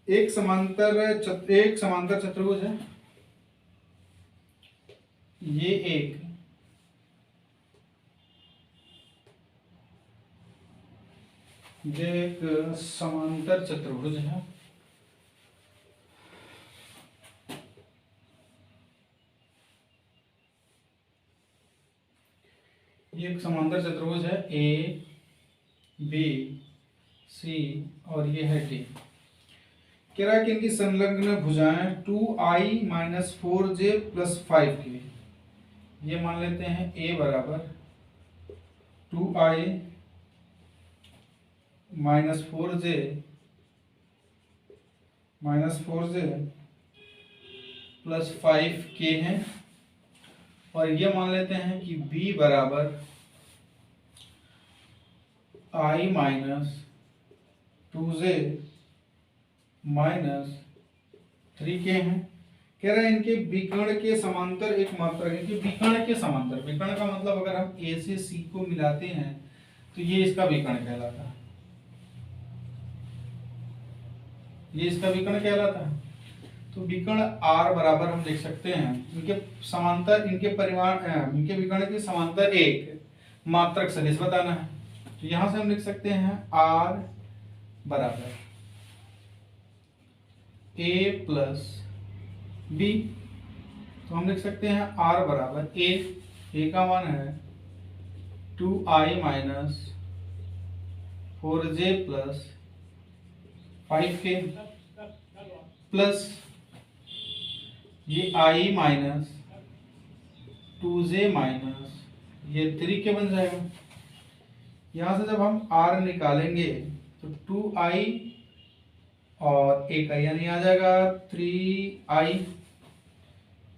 एक समांतर चतुर्भुज है, ये एक समांतर चतुर्भुज है, ये एक समांतर चतुर्भुज है, ए बी सी और ये है डी। कह रहा है कि इनकी संलग्न भुजाएं 2i माइनस 4j प्लस 5 की। ये मान लेते हैं a बराबर 2i minus 4j plus 5k है, और ये मान लेते हैं कि b बराबर i minus 2j minus 3k है। कह रहा है इनके विकर्ण के समांतर एक मात्रक है कि विकर्ण के समांतर, विकर्ण का मतलब अगर हम a से c को मिलाते हैं तो ये इसका विकर्ण कहलाता है, ये इसका विकर्ण कहलाता है। तो विकर्ण r बराबर हम लिख सकते हैं इनके समांतर, इनके परिमाण, इनके विकर्ण के समांतर एक मात्रक सदिश बताना है। तो यहां से हम लिख सकते हैं r बराबर a प्लस b। तो हम लिख सकते हैं r बराबर a का मान है 2i minus 4j plus 5k plus ये i माइनस 2j माइनस ये 3k बन जाएगा। यहाँ से जब हम r निकालेंगे तो 2i और एक का यानी आ जाएगा 3i,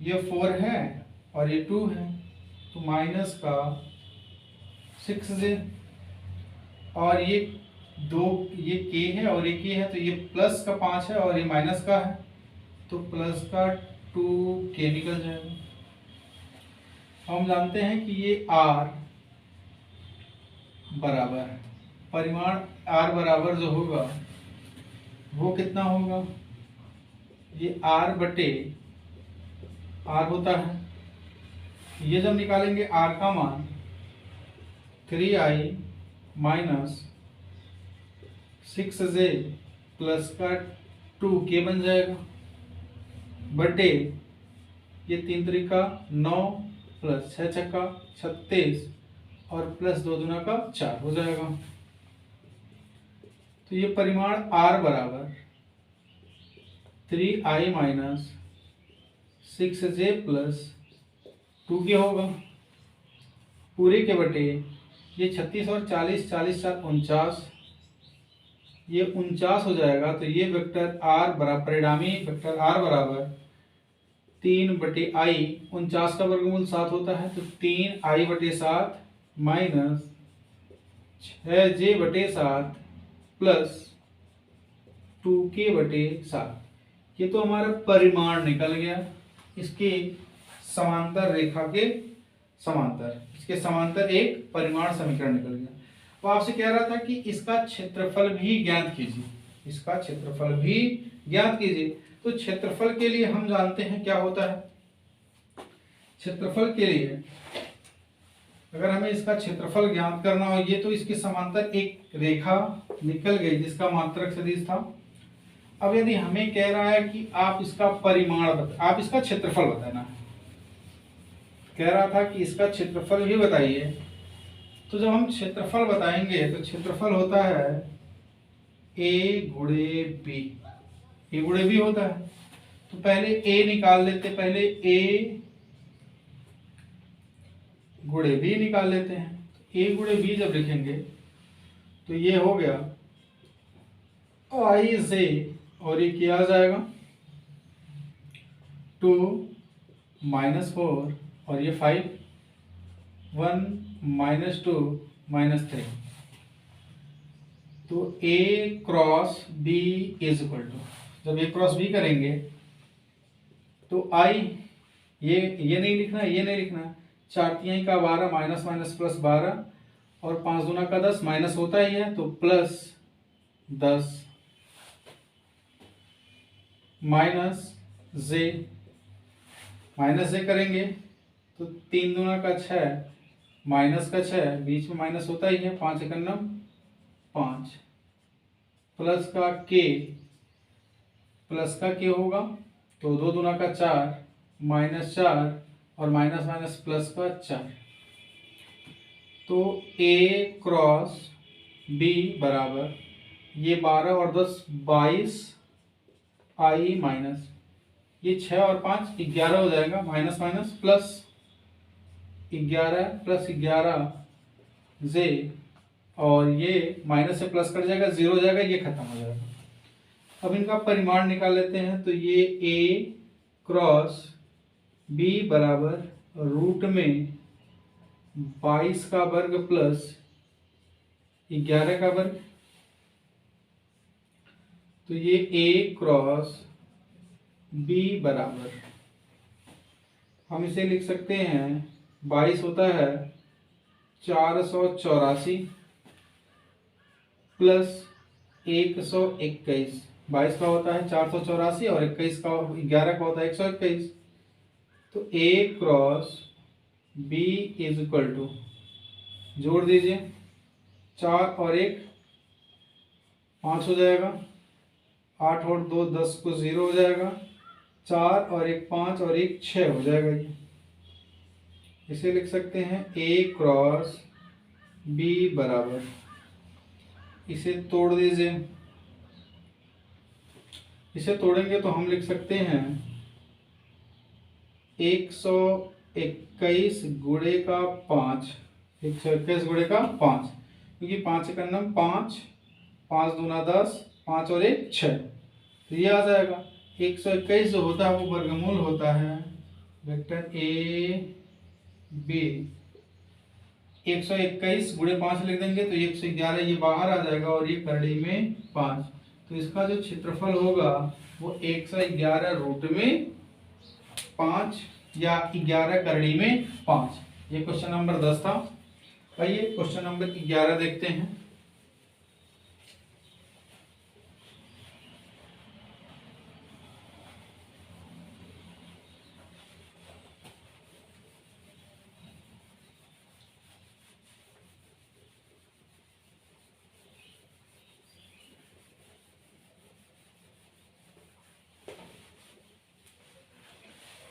ये 4 है और ये 2 है तो माइनस का 6j, और ये 2, ये k है और ये k है तो ये प्लस का 5 है और ये माइनस का है तो प्लस का 2k निकल जाएगा। हम जानते हैं कि ये r बराबर, परिमाण r बराबर जो होगा वो कितना होगा, ये r बटे r होता है। ये जब निकालेंगे r का मान 3i माइनस 6j प्लस का 2k बन जाएगा बटे ये 3 त्रिका 9 प्लस 6 छक्का 36 और प्लस 2 दूना का 4 हो जाएगा। तो ये परिमाण r बराबर 3i minus 6j plus 2k होगा, पूरे के बटे ये 36 और 40, 40 7 49, ये 49 हो जाएगा। तो ये वेक्टर r बराबर, परिणामी वेक्टर r बराबर 3 बटे i, 49 का वर्गमूल 7 होता है तो 3i बटे 7 माइनस 6j बटे 7 प्लस 2k बटे 7। ये तो हमारा परिमाण निकल गया इसके समांतर रेखा के समांतर, इसके समांतर एक परिमाण समीकरण निकल गया। वो आपसे कह रहा था कि इसका क्षेत्रफल भी ज्ञात कीजिए, इसका क्षेत्रफल भी ज्ञात कीजिए। तो क्षेत्रफल के लिए हम जानते हैं क्या होता है, क्षेत्रफल के लिए अगर हमें इसका क्षेत्रफल ज्ञात करना हो, ये तो इसके समांतर एक रेखा निकल गई जिसका मात्रक सदिश था। अब यदि हमें कह रहा है कि आप इसका परिमाण आप इसका क्षेत्रफल बताना, कह रहा था कि इसका क्षेत्रफल भी बताइए। तो जब हम क्षेत्रफल बताएंगे तो क्षेत्रफल होता है a गुणे b, a गुणे b होता है। तो पहले a निकाल लेते, पहले a गुणे b निकाल लेते हैं। तो a गुणे b जब लिखेंगे तो ये हो गया i से, और ये क्या आ जाएगा 2 माइनस 4 और ये 5, 1 माइनस 2 माइनस 3। तो a cross b is equal to, जब a क्रॉस b करेंगे तो i, ये नहीं लिखना, ये नहीं लिखना, 4 तिहाई का 12 माइनस माइनस प्लस 12 और 5 दूना का 10 माइनस होता ही है तो प्लस 10 माइनस जे, माइनस जे करेंगे तो 3 दूना का 6 माइनस का 6, बीच में माइनस होता ही है, 5 एकम 5, प्लस का के, प्लस का के होगा तो 2 दूना का 4 माइनस 4 और माइनस माइनस प्लस का 4, तो ए क्रॉस बी बराबर ये 12 और 10 22 आई माइनस ये 6 और 5 11 हो जाएगा, माइनस माइनस प्लस 11 प्लस 11 जे, और ये माइनस से प्लस कट जाएगा, 0 हो जाएगा, ये खत्म हो जाएगा। अब इनका परिमाण निकाल लेते हैं, तो ये ए क्रॉस बी बराबर रूट में 22 का वर्ग प्लस 11 का वर्ग, तो ये ए क्रॉस बी बराबर हम इसे लिख सकते हैं 22 होता है 484 प्लस 121, 22 का होता है 484 और 21 का 11 का होता है 121, तो A cross B is equal to, जोड़ दीजिए 4 और 1 5 हो जाएगा, 8 और 2 10 को 0 हो जाएगा, 4 और 1 5 और 1 6 हो जाएगा। ये इसे लिख सकते हैं ए क्रॉस बी बराबर, इसे तोड़ दीजिए, इसे तोड़ेंगे तो हम लिख सकते हैं 121 गुणे का 5, 121 गुणे का 5, क्योंकि 5 का नम 5, 5 दूना 10, 5 और 1 6, तो ये आ जाएगा 121 जो होता है वो वर्गमूल होता है वेक्टर ए बी, 121 गुणे 5 लिख देंगे तो 111 ये बाहर आ जाएगा और ये करड़ी में 5, तो इसका जो क्षेत्रफल होगा वो 111 रूट में 5 या 11 करड़ी में 5। ये क्वेश्चन नंबर 10 था। आइए क्वेश्चन नंबर 11 देखते हैं।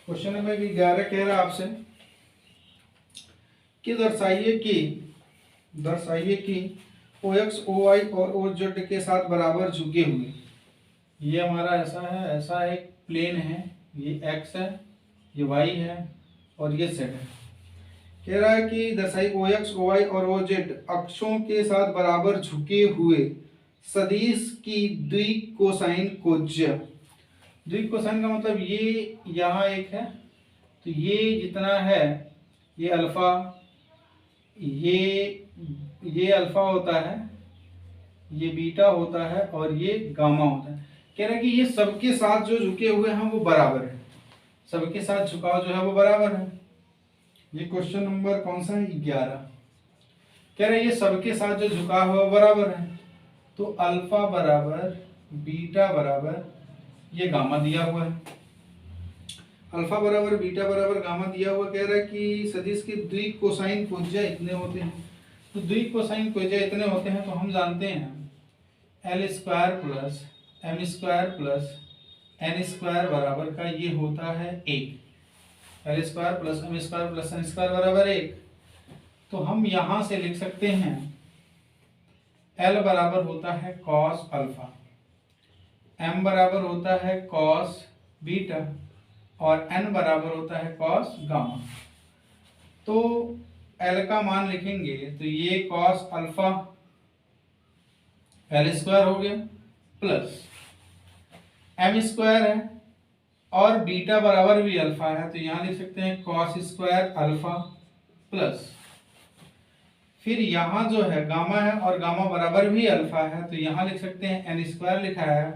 क्वेश्चन नंबर 11 कह रहा है आपसे कि दर्शाइए कि OX OY और OZ के साथ बराबर झुके हुए, ये हमारा ऐसा एक प्लेन है, ये X है, ये Y है और ये Z है। कह रहा है कि दर्शाइए OX OY और OZ अक्षों के साथ बराबर झुके हुए सदिश की द्विकोसाइन खोज्य। द्विकोसाइन का मतलब ये यहाँ एक है, तो ये जितना है ये अल्फा, ये अल्फा होता है, ये बीटा होता है और ये गामा होता है। कह रहा है कि ये सबके साथ जो झुके हुए हैं वो बराबर है, सबके साथ झुकाव जो है वो बराबर है। ये क्वेश्चन नंबर कौन सा है? 11। कह रहे ये सबके साथ जो झुकाव हुआ बराबर है, तो अल्फा बराबर बीटा बराबर ये गामा दिया हुआ है, अल्फा बराबर बीटा बराबर गामा दिया हुआ। कह रहा है कि सदिश के द्विकोसाइन कोज्या इतने होते हैं, तो द्विकोसाइन कोज्या इतने होते हैं तो हम जानते हैं L square plus M square plus N square बराबर का ये होता है 1। L square plus M square plus N square बराबर 1, तो हम यहां से लिख सकते हैं L बराबर होता है कॉस अल्फा, M बराबर होता है कॉस बीटा और N बराबर होता है कॉस गामा। तो L का मान लिखेंगे तो ये कॉस अल्फा L स्क्वायर हो गया प्लस M स्क्वायर है और बीटा बराबर भी अल्फा है, तो यहां लिख सकते हैं कॉस स्क्वायर अल्फा प्लस, फिर यहाँ जो है गामा है और गामा बराबर भी अल्फा है, तो यहाँ लिख सकते हैं N स्क्वायर लिखा है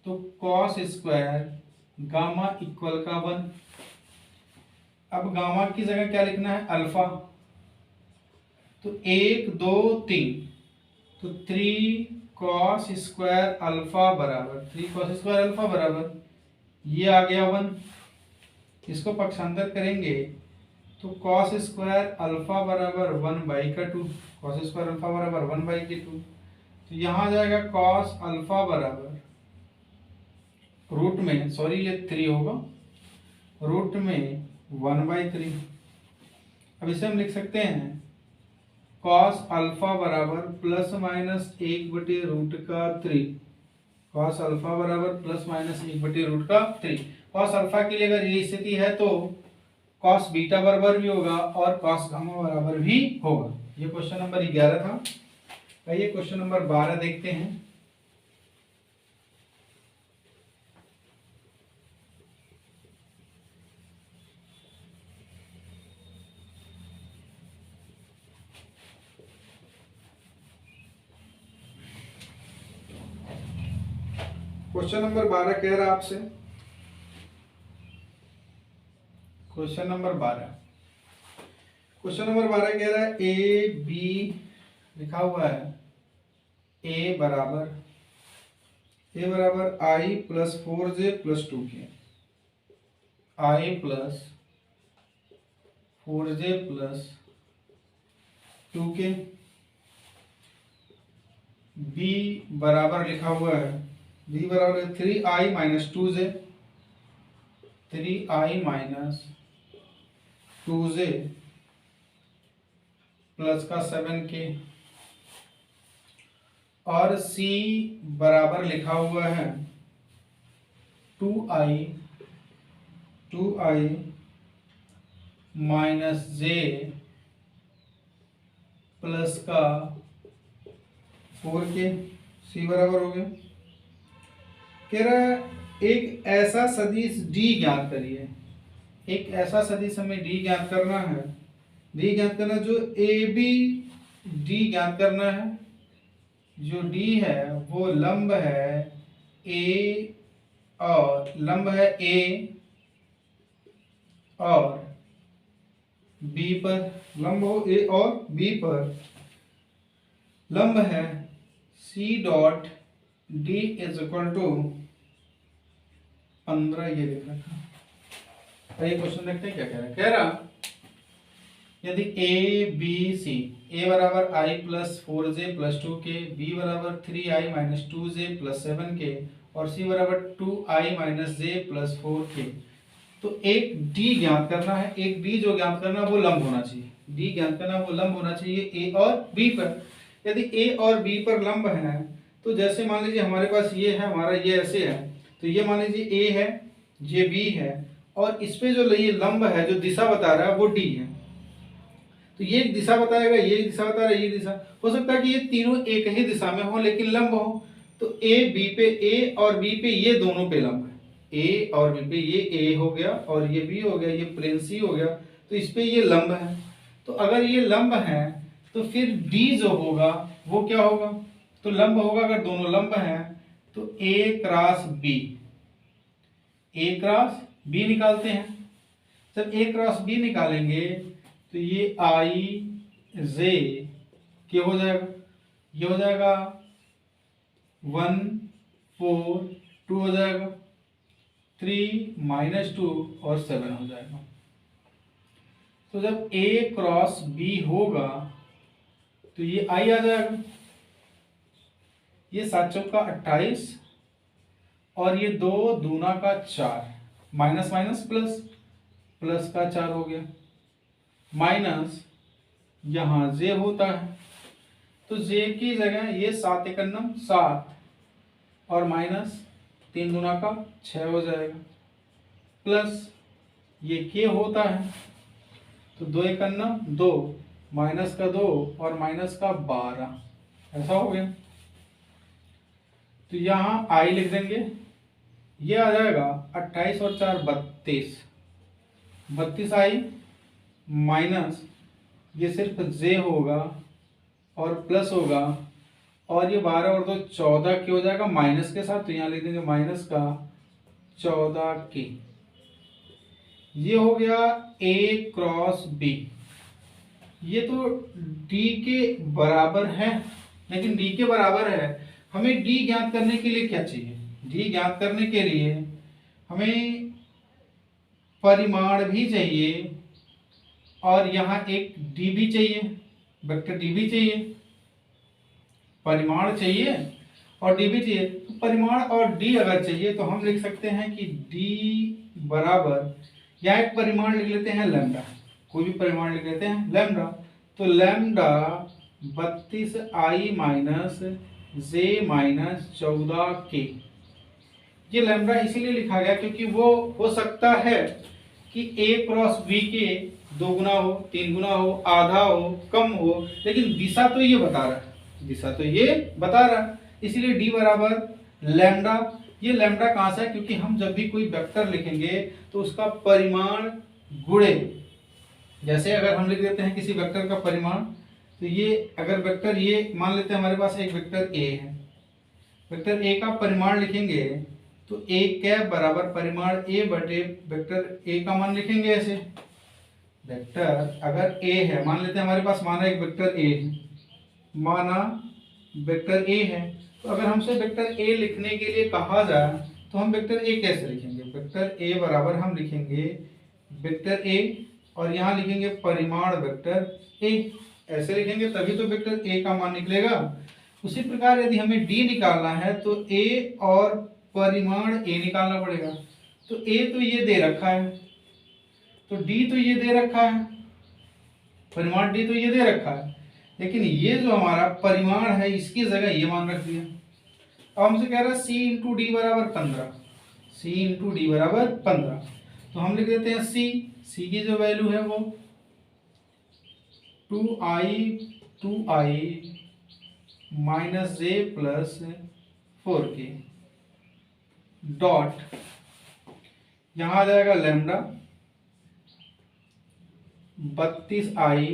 तो कॉस स्क्वायर गामा इक्वल का 1। अब गामा की जगह क्या लिखना है? अल्फा, तो 1 2 3, तो 3 कॉस स्क्वायर अल्फा बराबर 3 कॉस स्क्वायर अल्फा बराबर ये आ गया 1, इसको पक्षांतर करेंगे तो कॉस स्क्वायर अल्फा बराबर 1/2, कॉस स्क्वायर अल्फा बराबर 1/2। तो यहाँ आ जाएगा कॉस अल्फा बराबर रूट में, सॉरी ये 3 होगा, रूट में 1/3। अब इसे हम लिख सकते हैं कॉस अल्फा बराबर ±1/√3, कॉस अल्फा बराबर ±1/√3। कॉस अल्फा के लिए अगर ये स्थिति है तो कॉस बीटा बराबर भी होगा और कॉस गामा बराबर भी होगा। ये क्वेश्चन नंबर 11 था। आइए क्वेश्चन नंबर 12 देखते हैं। क्वेश्चन नंबर 12 कह रहा है आपसे, क्वेश्चन नंबर 12 कह रहा है ए बी लिखा हुआ है, ए बराबर i plus 4j plus 2k, i plus 4j plus 2k। B बराबर लिखा हुआ है, बी बराबर 3i minus 2j, 3i minus 2j plus का 7k। और सी बराबर लिखा हुआ है 2i माइनस j प्लस का 4k। सी बराबर हो गया। कह रहा है एक ऐसा सदिश d ज्ञात करिए, एक ऐसा सदिश हमें d ज्ञात करना है, d ज्ञात करना जो ए बी d ज्ञात करना है, जो d है वो लंब है a और लंब है a और b पर, लंब हो a और b पर, लंब है c dot d is equal to 15, ये लिख रखा। ये क्वेश्चन देखते हैं क्या कह रहा है। कह रहा यदि ए बी सी, ए बराबर i plus 4j plus 2k, B बराबर 3i minus 2j plus 7k और सी बराबर 2i minus j plus 4k, तो एक d ज्ञात करना है, एक b जो ज्ञात करना है वो लंब होना चाहिए, d ज्ञात करना वो लंब होना चाहिए a और b पर। यदि a और b पर लंब है तो जैसे मान लीजिए हमारे पास ये है, हमारा ये ऐसे है, तो ये मान लीजिए a है, ये b है और इस पे जो ये लंब है जो दिशा बता रहा है वो d है। तो ये एक दिशा बताएगा, ये एक दिशा बता रहा है, ये दिशा हो सकता है कि ये तीनों एक ही दिशा में हो लेकिन लंब हो। तो a b पे, a और b पे ये दोनों पे लंब है, a और b पे ये a हो गया और ये b हो गया, ये प्लेन c हो गया, तो इस पे ये लंब है। तो अगर ये लंब है तो फिर d जो होगा वो क्या होगा, तो लंब होगा, अगर दोनों लंब हैं तो a cross b, a cross b निकालते हैं। जब a क्रॉस b निकालेंगे तो ये i j क्या हो जाएगा, ये हो जाएगा 1 4 2 हो जाएगा, 3 माइनस 2 और 7 हो जाएगा। तो जब a क्रॉस b होगा तो ये i आ जाएगा, ये 7 चौका 28 और ये 2 दूना का 4, माइनस माइनस प्लस, प्लस का 4 हो गया, माइनस यहाँ j होता है तो j की जगह ये 7 एकन्नम 7 और माइनस 3 दूना का 6 हो जाएगा, प्लस ये k होता है तो 2 एकन्नम 2, माइनस का 2 और माइनस का 12, ऐसा हो गया। तो यहाँ i लिख देंगे, ये आ जाएगा 28 और 4 32, 32i माइनस ये सिर्फ j होगा और प्लस होगा और ये 12 और 2 14 के हो जाएगा माइनस के साथ, तो यहाँ लिख देंगे माइनस का 14k। ये हो गया a क्रॉस b, ये तो d के बराबर है, लेकिन d के बराबर है, हमें d ज्ञात करने के लिए क्या चाहिए, d ज्ञात करने के लिए हमें परिमाण भी चाहिए और यहाँ एक डी भी चाहिए, वेक्टर डी भी चाहिए, परिमाण चाहिए और डी भी चाहिए। तो परिमाण और डी अगर चाहिए तो हम लिख सकते हैं कि डी बराबर, या एक परिमाण लिख लेते हैं लैम्डा, कोई भी परिमाण लिख लेते हैं लैम्डा। तो लैम्डा 32i माइनस जे माइनस 14k। ये लैम्डा इसीलिए लिखा गया क्योंकि वो हो सकता है कि a क्रॉस b के 2 गुना हो, 3 गुना हो, आधा हो, कम हो, लेकिन दिशा तो ये बता रहा है, दिशा तो ये बता रहा है, इसलिए d बराबर लैम्डा। ये लैम्डा कहाँ से है? क्योंकि हम जब भी कोई वेक्टर लिखेंगे तो उसका परिमाण गुणे, जैसे अगर हम लिख देते हैं किसी वेक्टर का परिमाण, तो ये अगर वेक्टर ये मान लेते हैं हमारे पास एक वेक्टर a है, वेक्टर a का परिमाण लिखेंगे तो a कैप बराबर परिमाण a बटे वेक्टर a का मान लिखेंगे ऐसे। वेक्टर अगर a है, मान लेते हैं हमारे पास, माना एक वेक्टर a है, माना वेक्टर a है, तो अगर हमसे वेक्टर a लिखने के लिए कहा जाए तो हम वेक्टर a कैसे लिखेंगे? वेक्टर a बराबर हम लिखेंगे वेक्टर a और यहाँ लिखेंगे परिमाण वेक्टर a, ऐसे लिखेंगे तभी तो वेक्टर a का मान निकलेगा। उसी प्रकार यदि हमें d निकालना है तो a और परिमाण a निकालना पड़ेगा। तो a तो ये दे रखा है, तो d तो ये दे रखा है, परिमाण d तो ये दे रखा है, लेकिन ये जो हमारा परिमाण है इसकी जगह ये मान रख दिया। अब हमसे कह रहा है c इंटू डी बराबर 15, c इंटू डी बराबर 15, तो हम लिख देते हैं c की जो वैल्यू है वो 2i माइनस जे प्लस 4k डॉट, यहाँ आ जाएगा लैम्डा 32i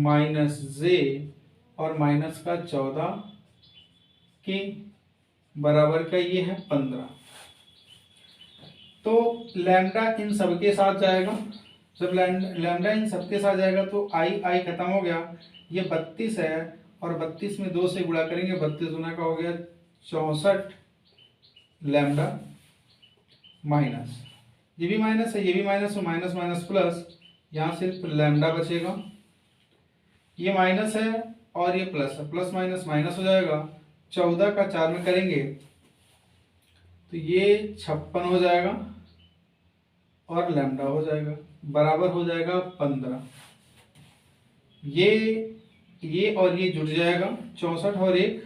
माइनस जे और माइनस का 14k बराबर का ये है 15। तो लैम्डा इन सबके साथ जाएगा, जब लैम्डा इन सबके साथ जाएगा तो आई खत्म हो गया, ये 32 है और 32 में 2 से गुणा करेंगे, 32 गुना का हो गया 64 लैम्डा माइनस, ये भी माइनस है, ये भी माइनस, तो माइनस माइनस प्लस, यहाँ सिर्फ लैम्डा बचेगा, ये माइनस है और ये प्लस है, प्लस माइनस माइनस हो जाएगा, 14 का 4 में करेंगे तो ये 56 हो जाएगा और लैम्डा हो जाएगा, बराबर हो जाएगा 15। ये और ये जुड़ जाएगा, 64 और 1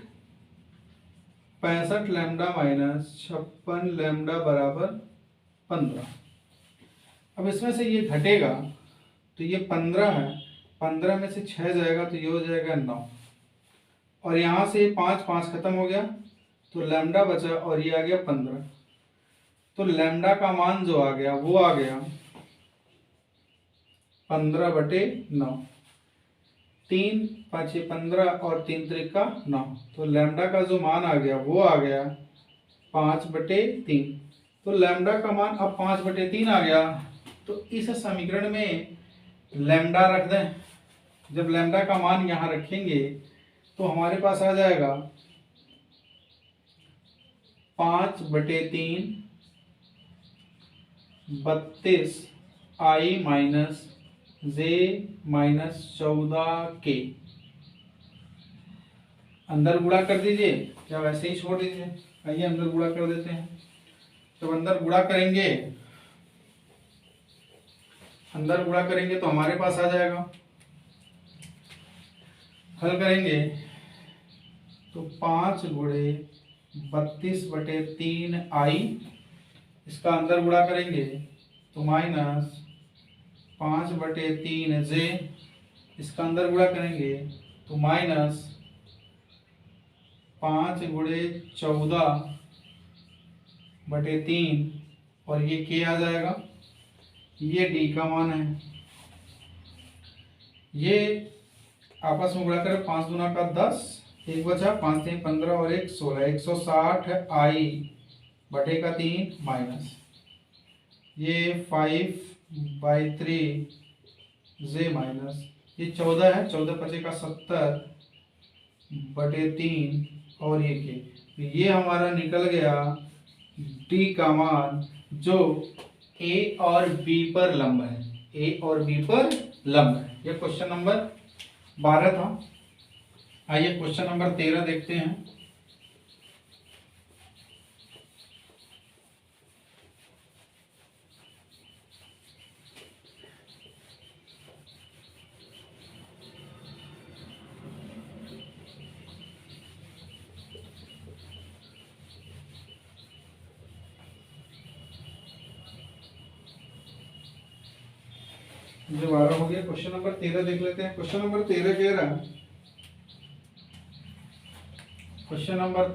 65 लैम्डा माइनस 56 लैम्डा बराबर 15। अब इसमें से ये घटेगा तो ये 15 है, 15 में से 6 जाएगा तो ये हो जाएगा 9, और यहाँ से 5 खत्म हो गया तो लैम्डा बचा और ये आ गया 15। तो लैम्डा का मान जो आ गया वो आ गया 15/9, 3 5 15 और 3 त्रिका 9, तो लैम्डा का जो मान आ गया वो आ गया 5/3। तो लैम्डा का मान अब 5/3 आ गया, तो इस समीकरण में लैम्डा रख दें। जब लैम्डा का मान यहाँ रखेंगे तो हमारे पास आ जाएगा 5/3 32i माइनस जे माइनस 14k, अंदर गुणा कर दीजिए या वैसे ही छोड़ दीजिए, आइए अंदर गुणा कर देते हैं। जब अंदर गुणा करेंगे, अंदर गुणा करेंगे तो हमारे पास आ जाएगा, हल करेंगे तो 5 गुणे 32/3i, इसका अंदर गुणा करेंगे तो माइनस 5/3 जे, इसका अंदर गुणा करेंगे तो माइनस 5 गुणे 14/3 और ये के आ जाएगा, ये डी का मान है। ये आपस में गुणा करें, 5 दूना का 10, 1 बचा, 5 3 15 और 1 16, 160i/3 माइनस ये 5/3 जे माइनस ये 14 है, 14 5 का 70/3 और ये के, तो ये हमारा निकल गया डी का मान जो ए और बी पर लंब है, ए और बी पर लंब है। यह क्वेश्चन नंबर 12 था। आइए क्वेश्चन नंबर 13 देखते हैं। जो 12 हो गया, क्वेश्चन नंबर 13 देख लेते हैं। क्वेश्चन नंबर 13 कह रहा है, क्वेश्चन नंबर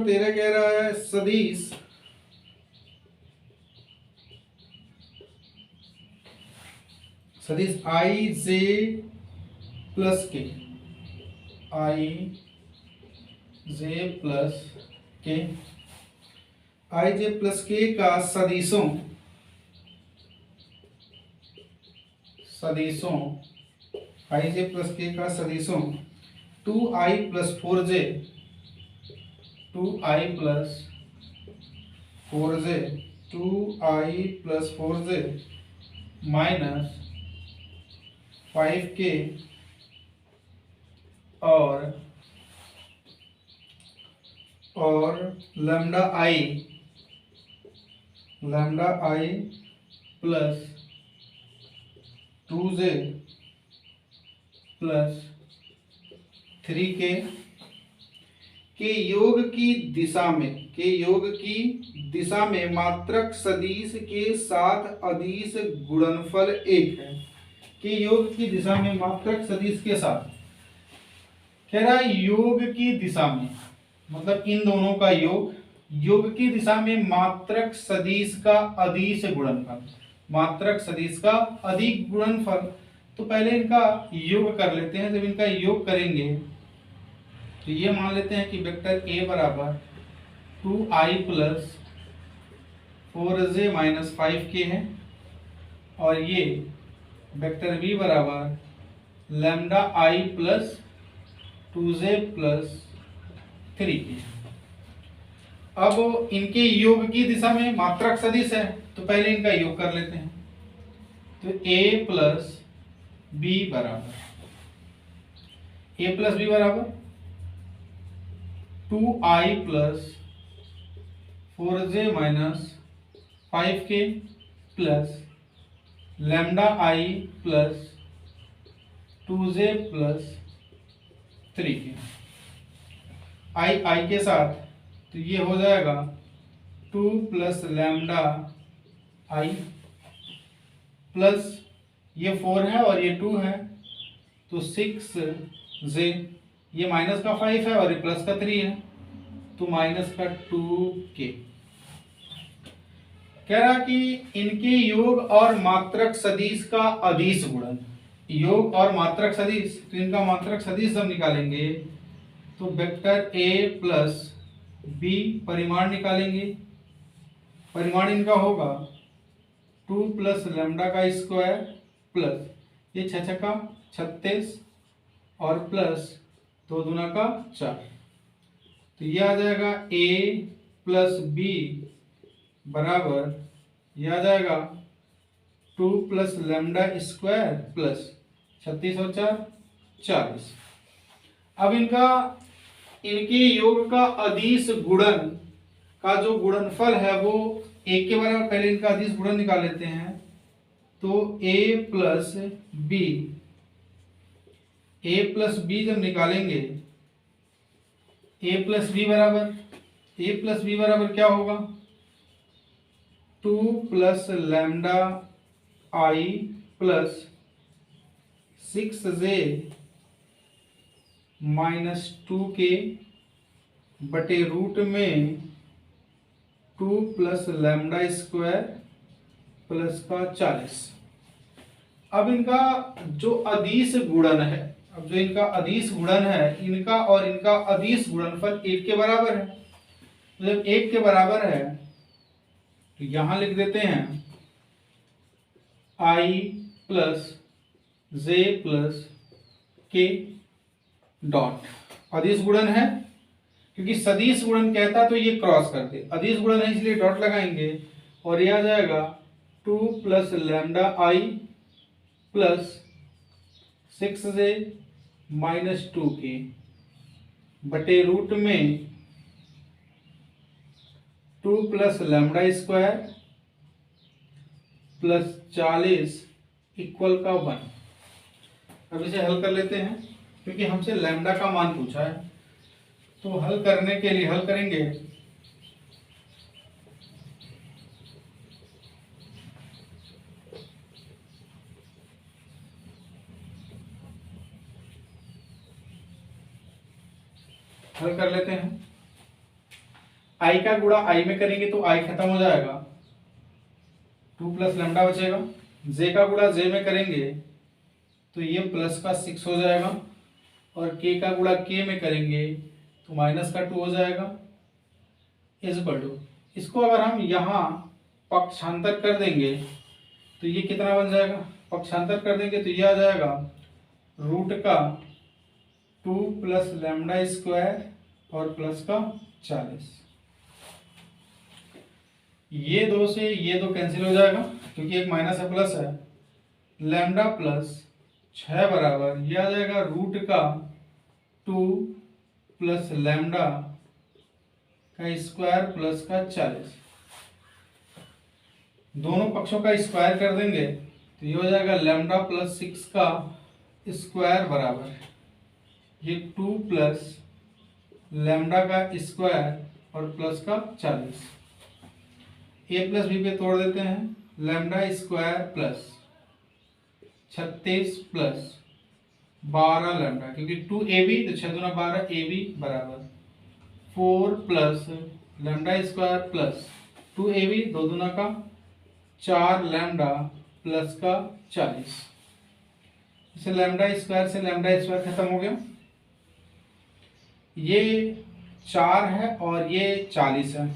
13 कह रहा है सदिश आई जे प्लस के, आई जे प्लस के, आई जे प्लस के का सदिशों आई जे प्लस के का सदिशों 2i plus 4j, 2i plus 4j, 2i plus 4j minus 5k और lambda i plus 2j plus 3k के योग की दिशा में मात्रक सदिश के साथ अदिश गुणनफल 1 है। के योग की दिशा में मात्रक सदिश के साथ, कह रहा है योग की दिशा में मतलब इन दोनों का योग की दिशा में मात्रक सदिश का अदिश गुणनफल, मात्रक सदिश का अधिक गुणनफल। तो पहले इनका योग कर लेते हैं। जब इनका योग करेंगे तो ये मान लेते हैं कि वेक्टर ए बराबर 2i plus 4j minus 5k है, और ये वेक्टर बी बराबर lambda i plus 2j plus 3k। अब इनके योग की दिशा में मात्रक सदिश है, तो पहले इनका योग कर लेते हैं। तो a प्लस बी बराबर 2i plus 4j minus 5k plus lambda i plus 2j plus 3k, i के साथ तो ये हो जाएगा 2 प्लस लैम्डा i प्लस ये 4 है और ये 2 है, तो 6j, ये माइनस का 5 है और ये प्लस का 3 है, तो माइनस का 2k। कह रहा कि इनके योग और मात्रक सदिश का अदिश गुणन, योग और मात्रक सदिश, तो इनका मात्रक सदिश जब निकालेंगे तो वेक्टर a प्लस b परिमाण निकालेंगे। परिमाण इनका होगा 2 प्लस लैम्डा का स्क्वायर प्लस ये 6 छक्का 36 और प्लस 2 दूना का 4, तो ये आ जाएगा a प्लस b बराबर, ये आ जाएगा 2 प्लस लैम्डा स्क्वायर प्लस 36 और 4 40। अब इनके योग का अदिश गुणन का जो गुणनफल है वो एक के बराबर, पहले इनका अदिश गुणन निकाल लेते हैं। तो a प्लस बी जब निकालेंगे, a प्लस बी बराबर क्या होगा 2 plus lambda i plus 6j minus 2k बटे रूट में 2 प्लस लैम्डा स्क्वायर प्लस का 40। अब इनका जो अदिश गुणन है, इनका और इनका अदिश गुणनफल 1 के बराबर है। जब 1 के बराबर है तो यहां लिख देते हैं i plus j plus k dot, अदिश गुणन है क्योंकि सदिश गुणन कहता तो ये क्रॉस करते, अदिश गुणन है इसलिए डॉट लगाएंगे और ये आ जाएगा 2 प्लस लैम्डा आई प्लस 6j माइनस 2k बटे रूट में 2 plus lambda square plus 40 equal का 1। अब इसे हल कर लेते हैं क्योंकि हमसे लैम्डा का मान पूछा है, तो हल करने के लिए हल करेंगे। हल कर लेते हैं। आई का गुणा आई में करेंगे तो आई खत्म हो जाएगा, 2 प्लस लैम्डा बचेगा। जे का गुणा जे में करेंगे तो ये प्लस का 6 हो जाएगा और के का गुणा के में करेंगे तो माइनस का 2 हो जाएगा। इज इक्वल टू, इसको अगर हम यहाँ पक्षांतर कर देंगे तो ये कितना बन जाएगा, पक्षांतर कर देंगे तो ये आ जाएगा रूट का 2 प्लस लैम्डा स्क्वायर और प्लस का 40। ये दो से ये दो कैंसिल हो जाएगा क्योंकि एक माइनस है प्लस है। लैम्डा प्लस 6 बराबर ये आ जाएगा रूट का 2 प्लस लैम्डा का स्क्वायर प्लस का 40। दोनों पक्षों का स्क्वायर कर देंगे तो ये हो जाएगा लैम्डा प्लस 6 का स्क्वायर बराबर ये 2 प्लस लैम्डा का स्क्वायर और प्लस का 40। ए प्लस बी पे तोड़ देते हैं, lambda square plus 36 plus 12 lambda, क्योंकि 2ab तो 6 दूना 12 ab बराबर 4 plus lambda square plus 2ab 2 दूना का 4 लैम्डा प्लस का 40। इसे लैम्डा स्क्वायर से लैम्डा स्क्वायर खत्म हो गया। ये 4 है और ये 40 है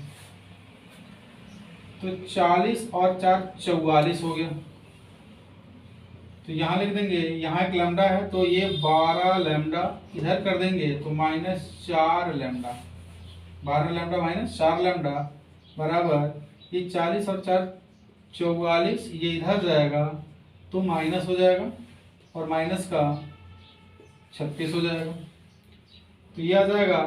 तो 40 और 4 44 हो गया। तो यहाँ लिख देंगे, यहाँ एक लैम्डा है तो ये 12 लैम्डा इधर कर देंगे तो minus 4 lambda, 12 lambda minus 4 lambda बराबर ये 40 और 4 44, ये इधर जाएगा तो माइनस हो जाएगा और माइनस का 36 हो जाएगा। तो ये आ जाएगा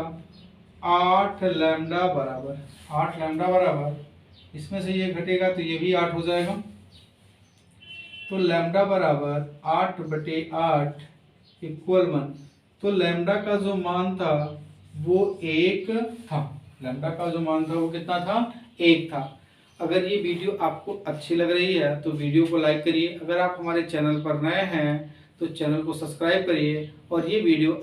8 लैम्डा बराबर, 8 लैम्डा बराबर इसमें से ये घटेगा तो ये भी 8 हो जाएगा। तो लैम्डा बराबर 8 बटे 8 इक्वल 1। तो लैम्डा का जो मान था वो 1 था, लैम्डा का जो मान था वो कितना था, 1 था। अगर ये वीडियो आपको अच्छी लग रही है तो वीडियो को लाइक करिए। अगर आप हमारे चैनल पर नए हैं तो चैनल को सब्सक्राइब करिए और ये वीडियो